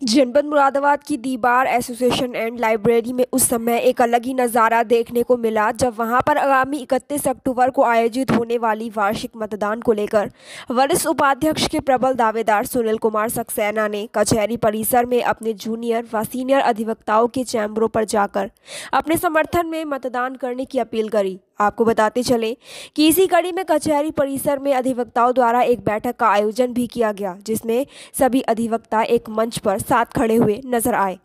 जनपद मुरादाबाद की दी bar association and library में उस समय एक अलग ही नज़ारा देखने को मिला जब वहां पर आगामी 31 अक्टूबर को आयोजित होने वाली वार्षिक मतदान को लेकर वरिष्ठ उपाध्यक्ष के प्रबल दावेदार सुनील कुमार सक्सेना ने कचहरी परिसर में अपने जूनियर व सीनियर अधिवक्ताओं के चैम्बरों पर जाकर अपने समर्थन में मतदान करने की अपील करी। आपको बताते चले कि इसी कड़ी में कचहरी परिसर में अधिवक्ताओं द्वारा एक बैठक का आयोजन भी किया गया, जिसमें सभी अधिवक्ता एक मंच पर साथ खड़े हुए नजर आए।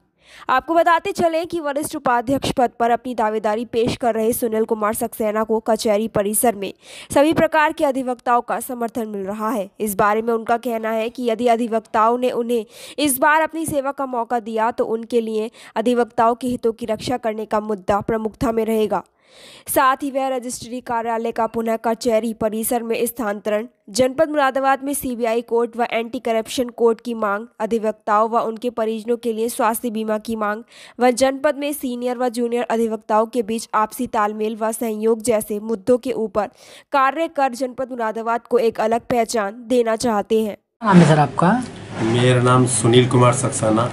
आपको बताते चले कि वरिष्ठ उपाध्यक्ष पद पर अपनी दावेदारी पेश कर रहे सुनील कुमार सक्सेना को कचहरी परिसर में सभी प्रकार के अधिवक्ताओं का समर्थन मिल रहा है। इस बारे में उनका कहना है कि यदि अधिवक्ताओं ने उन्हें इस बार अपनी सेवा का मौका दिया तो उनके लिए अधिवक्ताओं के हितों की रक्षा करने का मुद्दा प्रमुखता में रहेगा। साथ ही वह रजिस्ट्री कार्यालय का पुनः कचहरी परिसर में स्थानांतरण, जनपद मुरादाबाद में सीबीआई कोर्ट व एंटी करप्शन कोर्ट की मांग, अधिवक्ताओं व उनके परिजनों के लिए स्वास्थ्य बीमा की मांग व जनपद में सीनियर व जूनियर अधिवक्ताओं के बीच आपसी तालमेल व सहयोग जैसे मुद्दों के ऊपर कार्य कर जनपद मुरादाबाद को एक अलग पहचान देना चाहते हैं। नाम है सर आपका? मेरा नाम सुनील कुमार सक्सेना।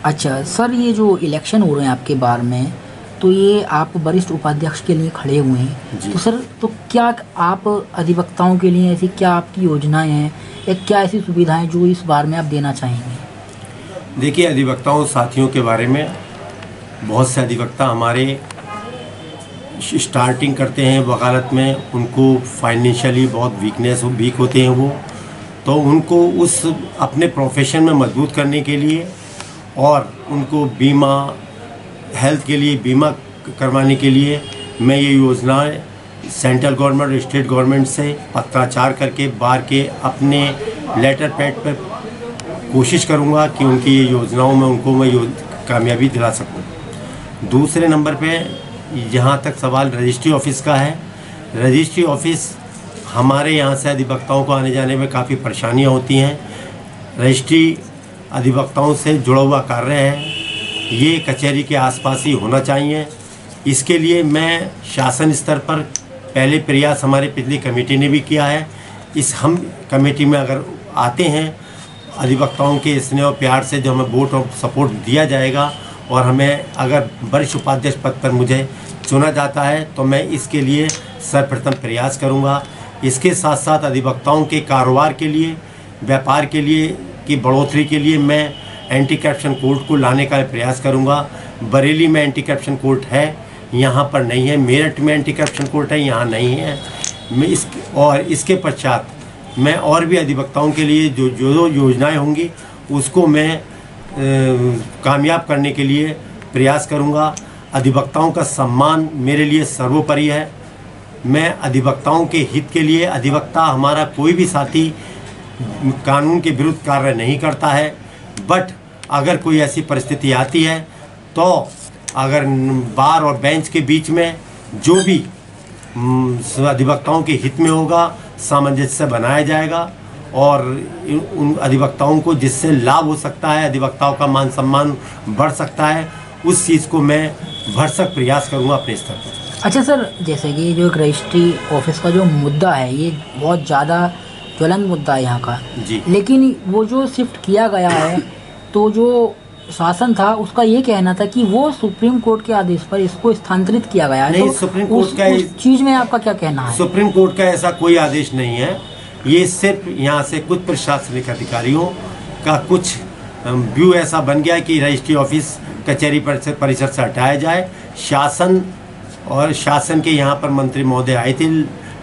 अच्छा सर, ये जो इलेक्शन हो रहे हैं आपके बार में, तो ये आप वरिष्ठ उपाध्यक्ष के लिए खड़े हुए हैं, तो सर तो क्या आप अधिवक्ताओं के लिए ऐसी क्या आपकी योजनाएं हैं या क्या ऐसी सुविधाएं जो इस बार में आप देना चाहेंगे? देखिए, अधिवक्ताओं साथियों के बारे में बहुत से अधिवक्ता हमारे स्टार्टिंग करते हैं वकालत में, उनको फाइनेंशियली बहुत वीक होते हैं वो, तो उनको उस अपने प्रोफेशन में मजबूत करने के लिए और उनको बीमा हेल्थ के लिए बीमा करवाने के लिए मैं ये योजनाएं सेंट्रल गवर्नमेंट स्टेट गवर्नमेंट से पत्राचार करके बार के अपने लेटर पैड पर कोशिश करूंगा कि उनकी ये योजनाओं में उनको मैं कामयाबी दिला सकूं। दूसरे नंबर पे जहाँ तक सवाल रजिस्ट्री ऑफिस का है, रजिस्ट्री ऑफिस हमारे यहाँ से अधिवक्ताओं को आने जाने में काफ़ी परेशानियाँ होती हैं। रजिस्ट्री अधिवक्ताओं से जुड़ा हुआ कार्य है, ये कचहरी के आसपास ही होना चाहिए। इसके लिए मैं शासन स्तर पर पहले प्रयास हमारे पिछली कमेटी ने भी किया है। इस हम कमेटी में अगर आते हैं अधिवक्ताओं के स्नेह और प्यार से जो हमें वोट और सपोर्ट दिया जाएगा और हमें अगर वरिष्ठ उपाध्यक्ष पद पर मुझे चुना जाता है तो मैं इसके लिए सर्वप्रथम प्रयास करूँगा। इसके साथ साथ अधिवक्ताओं के कारोबार के लिए, व्यापार के लिए की बढ़ोतरी के लिए मैं एंटी करप्शन कोर्ट को लाने का प्रयास करूंगा। बरेली में एंटी करप्शन कोर्ट है, यहाँ पर नहीं है। मेरठ में एंटी करप्शन कोर्ट है, यहाँ नहीं है। मैं इसके पश्चात मैं और भी अधिवक्ताओं के लिए जो योजनाएं होंगी उसको मैं कामयाब करने के लिए प्रयास करूंगा। अधिवक्ताओं का सम्मान मेरे लिए सर्वोपरि है। मैं अधिवक्ताओं के हित के लिए, अधिवक्ता हमारा कोई भी साथी कानून के विरुद्ध कार्य नहीं करता है, बट अगर कोई ऐसी परिस्थिति आती है तो अगर बार और बेंच के बीच में जो भी अधिवक्ताओं के हित में होगा सामंजस्य बनाया जाएगा और उन अधिवक्ताओं को जिससे लाभ हो सकता है, अधिवक्ताओं का मान सम्मान बढ़ सकता है, उस चीज़ को मैं भरसक प्रयास करूँगा अपने स्तर पर। अच्छा सर, जैसे कि जो एक रजिस्ट्री ऑफिस का जो मुद्दा है ये बहुत ज़्यादा ज्वलंत मुद्दा है यहाँ का जी, लेकिन वो जो शिफ्ट किया गया है तो जो शासन था उसका ये कहना था कि वो सुप्रीम कोर्ट के आदेश पर इसको स्थानांतरित किया गया है। नहीं, तो सुप्रीम कोर्ट का उस चीज़ में आपका क्या कहना है? सुप्रीम कोर्ट का ऐसा कोई आदेश नहीं है। ये सिर्फ यहाँ से कुछ प्रशासनिक अधिकारियों का कुछ व्यू ऐसा बन गया कि रजिस्ट्री ऑफिस कचहरी परिसर से हटाया जाए। शासन के यहाँ पर मंत्री महोदय आए थे,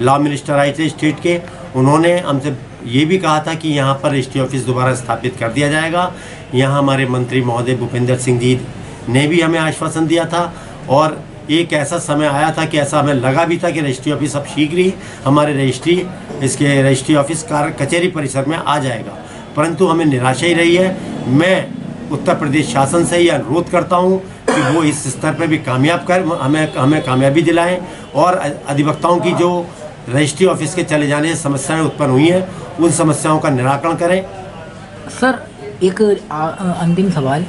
लॉ मिनिस्टर आए थे स्टेट के, उन्होंने हमसे ये भी कहा था कि यहाँ पर रजिस्ट्री ऑफिस दोबारा स्थापित कर दिया जाएगा। यहाँ हमारे मंत्री महोदय भूपेंद्र सिंह जी ने भी हमें आश्वासन दिया था और एक ऐसा समय आया था कि ऐसा हमें लगा भी था कि रजिस्ट्री ऑफिस अब शीघ्र ही हमारे रजिस्ट्री ऑफिस कचहरी परिसर में आ जाएगा, परंतु हमें निराशा ही रही है। मैं उत्तर प्रदेश शासन से ही अनुरोध करता हूँ कि वो इस स्तर पर भी कामयाब कर हमें कामयाबी दिलाएं और अधिवक्ताओं की जो रजिस्ट्री ऑफिस के चले जाने से समस्याएं उत्पन्न हुई हैं उन समस्याओं का निराकरण करें। सर एक अंतिम सवाल,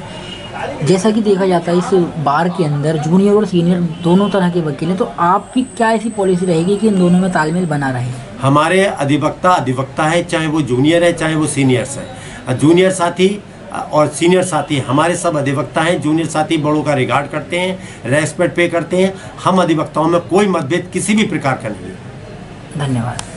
जैसा कि देखा जाता है इस बार के अंदर जूनियर और सीनियर दोनों तरह के वकील हैं, तो आपकी क्या ऐसी पॉलिसी रहेगी कि इन दोनों में तालमेल बना रहे? हमारे अधिवक्ता है, चाहे वो जूनियर है चाहे वो सीनियर्स है। जूनियर साथी और सीनियर साथी हमारे सब अधिवक्ता हैं, जूनियर साथी बड़ों का रिगार्ड करते हैं, रेस्पेक्ट पे करते हैं। हम अधिवक्ताओं में कोई मतभेद किसी भी प्रकार का नहीं है। धन्यवाद।